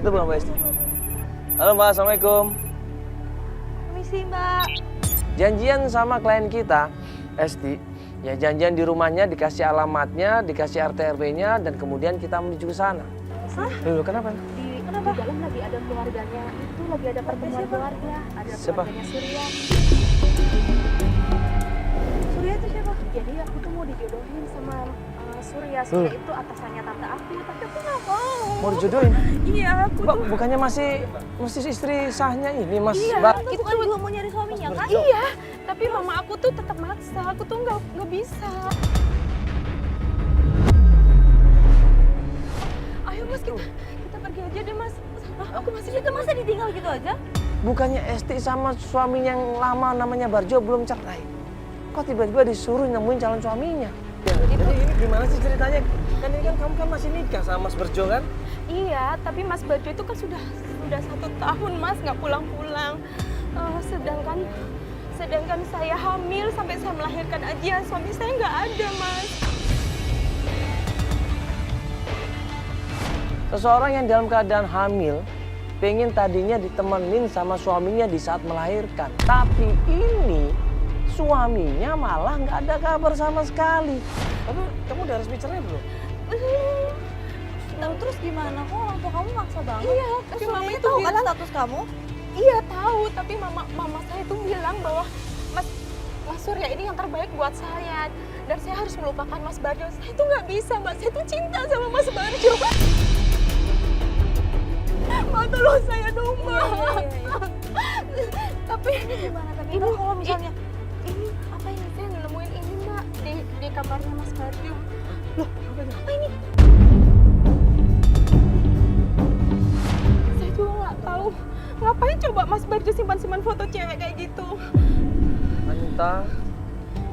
Itu bukan Mbak Esti. Halo Mbak, Assalamualaikum. Permisi Mbak. Janjian sama klien kita, Esti. Ya janjian di rumahnya, dikasih alamatnya, dikasih RT RW-nya, dan kemudian kita menuju ke sana. Hah? Loh, kenapa? Di dalam lagi ada keluarganya, itu lagi ada pertemuan keluarga, ada Siapa? keluarganya Surya. Surya itu siapa? Jadi aku tuh mau dijodohin sama Surya. Surya itu atasannya tante aku, tapi aku nggak mau. Mau dijodohin? Iya, aku Mbak, tuh. bukannya masih istri sahnya ini, Mas? Iya, Mbak. itu bukan juga mau nyari suaminya kan? Iya, tapi mama aku tuh tetap maksa. Aku tuh nggak bisa. Ayo mas, kita pergi aja deh mas. Aku masih Kita masa ditinggal gitu aja? Bukannya Esti sama suaminya yang lama namanya Barjo belum cerai? Kok tiba-tiba disuruh nemuin calon suaminya? Ya, jadi ini gimana sih ceritanya? Kan ini kan kamu kan masih nikah sama Mas Barjo kan? Iya, tapi Mas Barjo itu kan sudah 1 tahun Mas nggak pulang-pulang. Sedangkan saya hamil sampai saya melahirkan aja suami saya nggak ada Mas. Seseorang yang dalam keadaan hamil pengen tadinya ditemenin sama suaminya di saat melahirkan. Tapi ini suaminya malah nggak ada kabar sama sekali. Tapi kamu udah resmi cerai belum? Nah, terus gimana? Kok orang tua kamu maksa banget? Iya, tapi mama Suaminya itu tahu kan bilang, status kamu? iya tahu, tapi mama saya itu bilang bahwa Mas Surya ini yang terbaik buat saya dan saya harus melupakan Mas Barjo. Saya itu nggak bisa, Mbak. Saya itu cinta sama Mas Barjo. Mbak, tolong saya dong, Mbak. Tapi Gimana tapi ini kalau misalnya ini apa ini? Saya nemuin ini, Mbak, di kamarnya Mas Barjo. Loh, apa ini? Saya juga nggak tahu. Ngapain coba Mas Barjo simpan-simpan foto cewek kayak gitu? Anita,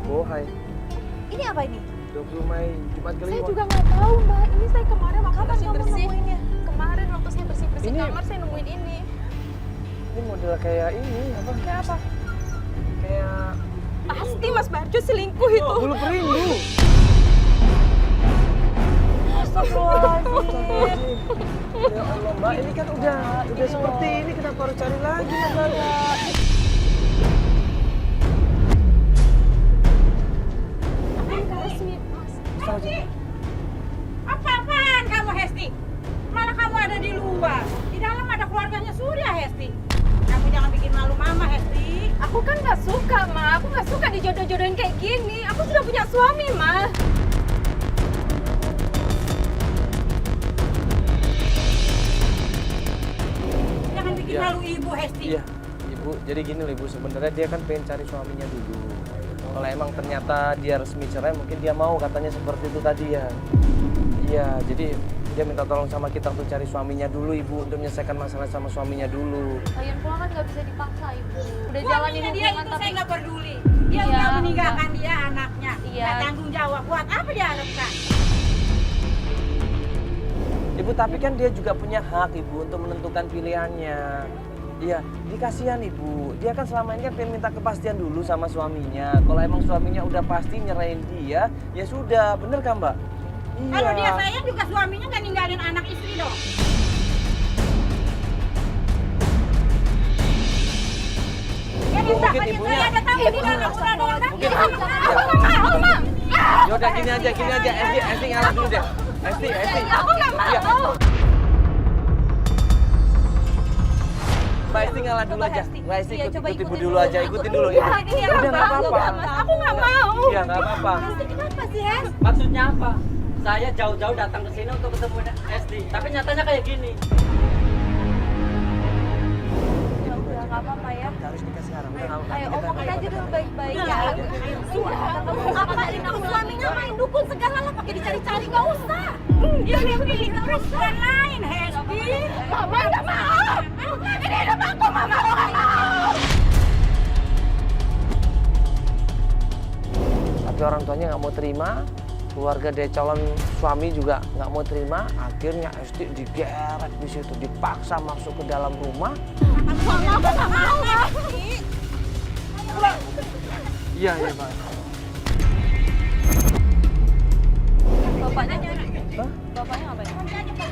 Bohai, ini apa ini? 20 Mei, Jumat Saya kelima. juga nggak tahu, Mbak. Ini saya kemarin waktu Kapan kamu bersih-bersih. nemuinnya? Kemarin waktu saya bersih-bersih Ini- kamar, saya nemuin ini. Ini model kayak ini, apa? Kayak apa? Kayak Pasti Mas Barjo selingkuh itu. bulu perindu. Astagfirullahaladzim. Ya Allah Mbak, ini kan udah seperti ini, kenapa harus cari lagi Mbak? Ini nggak resmi, Mas. Apa-apaan kamu, Hesti? Mana kamu ada di luar? Di dalam ada keluarganya Surya, Hesti. Kamu jangan bikin malu mama, Hesti. Aku kan nggak suka, Ma. Aku nggak suka dijodoh-jodohin kayak gini. Aku sudah punya suami, Ma. Jangan bikin Iya. malu ibu, Hesti. Iya, Ibu. Jadi gini loh Ibu, sebenarnya dia kan pengen cari suaminya dulu. Kalau emang ternyata dia resmi cerai, mungkin dia mau katanya seperti itu tadi ya. Iya, jadi dia minta tolong sama kita untuk cari suaminya dulu Ibu, untuk menyelesaikan masalah sama suaminya dulu. Kalian pulang kan nggak bisa dipaksa, Ibu. Udah jalanin Suaminya dia hubungan itu tapi saya nggak peduli. Dia Iya, udah meninggalkan dia anaknya. Iya. Nggak tanggung jawab. Buat apa dia harapkan? Ibu, tapi kan dia juga punya hak Ibu untuk menentukan pilihannya. Iya, dikasihan Ibu. Dia kan selama ini kan pengen minta kepastian dulu sama suaminya. Kalau emang suaminya udah pasti nyerahin dia, ya sudah, bener kan Mbak? Iya. Kalau dia sayang juga suaminya nggak ninggalin anak istri dong. Ya Ibu, minta mungkin kan ibunya- saya ada tahu di dalam udah ada anak. Mungkin- Aku nggak mau, Ma. Yaudah gini aja. Esti ngalah dulu deh. Esti. aku nggak mau. Iya. Mbak Esti ngalah dulu aja. Mbak Esti Iya, coba ikut Ibu ikutin dulu dulu. aja, ikutin dulu. Iya, Ibu. ini yang Udah nggak apa-apa. Aku nggak mau. Iya, nggak apa-apa. Hesti kenapa sih, Hes? Maksudnya apa? Saya jauh-jauh datang ke sini untuk ketemu SD, tapi nyatanya kayak gini. Ya udah, nggak apa-apa ya. Kita harus nikah sekarang. Ayo omongin aja dulu baik-baik ya. Kamu ngapain aku suaminya main dukun segala lah pakai dicari-cari nggak usah. Dia pilih perempuan lain, Hesti. Mama nggak mau. Ini hidup aku, Mama nggak mau. Tapi orang tuanya nggak mau terima. Keluarga dari calon suami juga nggak mau terima. Akhirnya Esti digeret di situ, dipaksa masuk ke dalam rumah. Mama, aku nggak mau, Ma. Iya, Pak. Bapaknya Hah? bapaknya ngapain?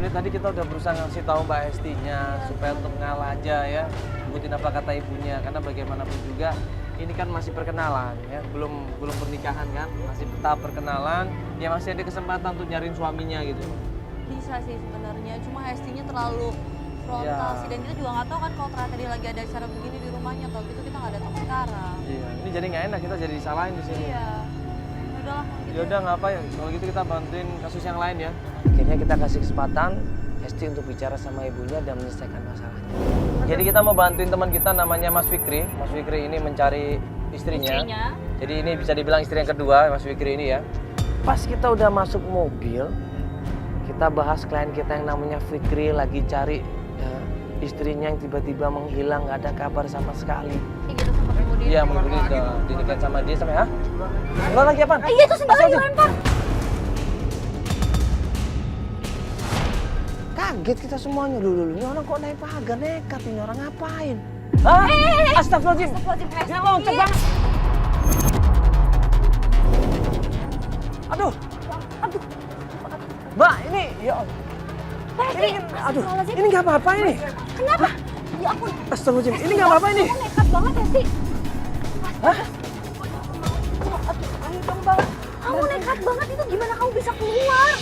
sebenarnya tadi kita udah berusaha ngasih tahu Mbak Estinya supaya untuk ngalah aja ya, ikutin apa kata ibunya, karena bagaimanapun juga ini kan masih perkenalan ya, belum pernikahan kan, masih tahap perkenalan, ya masih ada kesempatan untuk nyariin suaminya gitu. Bisa sih sebenarnya, cuma Hestinya terlalu frontal Iya. sih, dan kita juga nggak tahu kan kalau ternyata dia lagi ada acara begini di rumahnya, atau gitu kita nggak datang sekarang. Iya, ini jadi nggak enak, kita jadi disalahin di sini. Iya. Udahlah kalau gitu. Ya udah nggak apa ya, kalau gitu kita bantuin kasus yang lain ya. Akhirnya kita kasih kesempatan Hesti untuk bicara sama ibunya dan menyelesaikan masalahnya. Jadi kita mau bantuin teman kita namanya Mas Fikri. Mas Fikri ini mencari istrinya. Jadi ini bisa dibilang istri yang kedua Mas Fikri ini ya. Pas kita udah masuk mobil, kita bahas klien kita yang namanya Fikri lagi cari istrinya yang tiba-tiba menghilang, nggak ada kabar sama sekali. Gitu sempat kemudian. Iya, mungkin udah dinikahin sama dia sampai Enggak lagi apaan? Iya itu sendal dilempar. Kaget kita semuanya dulu. Ini orang kok naik pagar, nekat ini orang ngapain? Hah? Astagfirullahaladzim. Astagfirullahaladzim, Dia loncat banget. Aduh. Mbak, ini ya Allah. Ini nggak apa-apa ini. Kenapa? Ya ampun. Astagfirullahaladzim, ini nggak apa-apa ini. Kamu nekat banget Hesti. Hah? Ayo dong Bang. Kamu nekat banget, itu gimana kamu bisa keluar?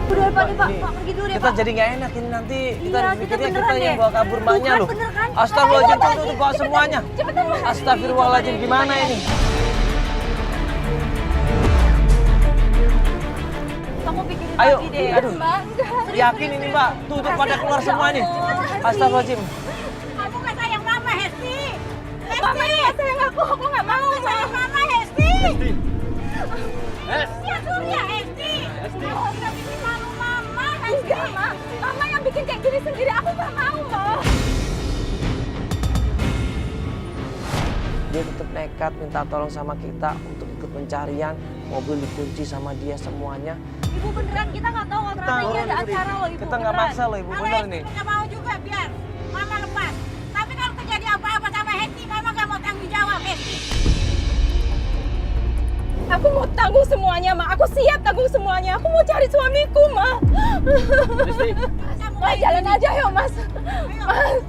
Udah Pak, nih, Pak, Pak pergi dulu deh Kita Pak. jadi nggak enak ini nanti. Kita Iya, pikirnya kita kita beneran yang deh. bawa kabur mbaknya Tuh kan, loh. bener kan? Astagfirullahaladzim, Ayo, tuh bawa semuanya. Cepetan Bang. Astagfirullahaladzim, gimana ini? Kamu pikirin Ayo, lagi deh. aduh. Mbak. Yakin ini mbak, tuh pada keluar semua nih. Astagfirullahaladzim. Kamu nggak sayang mama, Hesti. Mama ini nggak sayang aku nggak mau. Sayang mama, Hesti. Es. Ya Surya, Hesti. Kamu tidak bikin malu mama, Hesti. Enggak, Ma. Mama yang bikin kayak gini sendiri. Aku nggak mau, Ma. Dia tetap nekat minta tolong sama kita untuk ikut pencarian. Mobil dikunci sama dia semuanya. Ibu beneran, kita nggak tahu kalau ternyata ini ada acara loh Ibu. Kita nggak beneran. maksa loh ibu, Kalau bener Hesti nih. nggak mau juga biar mama lepas. Tapi kalau terjadi apa-apa sama Hesti, mama nggak mau tanggung jawab, Hesti. Aku mau tanggung semuanya, Ma. Aku siap tanggung semuanya. Aku mau cari suamiku, Ma. Esti. Ma, jalan aja yuk, Mas. Mas.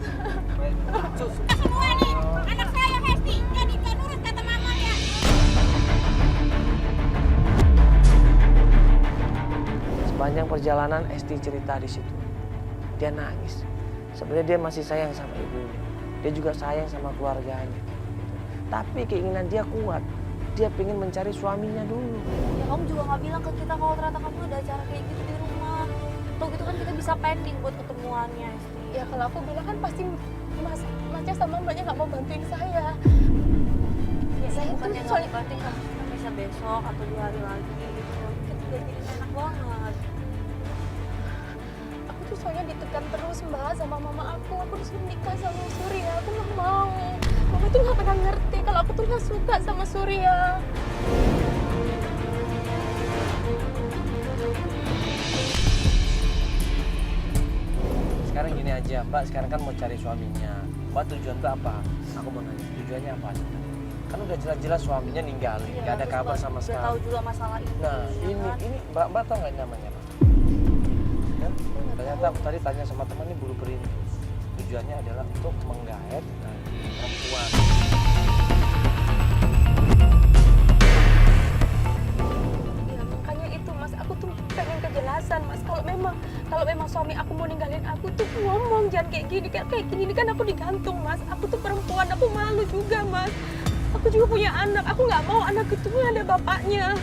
Kita semua nih, anak saya Hesti. Jadi nggak nurut kata mama ya. Sepanjang perjalanan Esti cerita di situ. Dia nangis. Sebenarnya dia masih sayang sama ibunya. Dia juga sayang sama keluarganya. Tapi keinginan dia kuat. Dia pengen mencari suaminya dulu. Ya kamu juga nggak bilang ke kita kalau ternyata kamu ada acara kayak gitu di rumah. Atau gitu kan kita bisa pending buat ketemuannya Hesti. Ya kalau aku bilang kan pasti Masnya sama Mbaknya nggak mau bantuin saya. Ya Saya bukan tuh yang soalnya- nggak dibanting, kamu kan bisa besok atau 2 hari lagi gitu. Kita juga jadi enak banget. Aku tuh soalnya ditekan terus, Mbak, sama mama aku. Aku disuruh nikah sama Surya. Aku nggak mau. Mama tuh nggak pernah ngerti kalau aku tuh nggak suka sama Surya. Sekarang gini aja, Mbak sekarang kan mau cari suaminya. Mbak tujuan Mbak apa? Aku mau nanya, tujuannya apa? Kan udah jelas-jelas suaminya ninggalin, Iya, nggak ada terus kabar Mbak sama udah sekali. tahu juga masalah itu. Nah, ya kan? ini Mbak tahu nggak namanya, Pak? Ya? Ternyata aku tadi tanya sama teman ini buru perintis. Tujuannya adalah untuk menggait perempuan. Ya makanya itu, Mas. Aku tuh pengen kejelasan, Mas. Kalau memang suami aku mau ninggalin aku tuh ngomong, jangan kayak gini. Kayak gini kan aku digantung, Mas. Aku tuh perempuan, aku malu juga, Mas. Aku juga punya anak. Aku nggak mau anak itu ada bapaknya.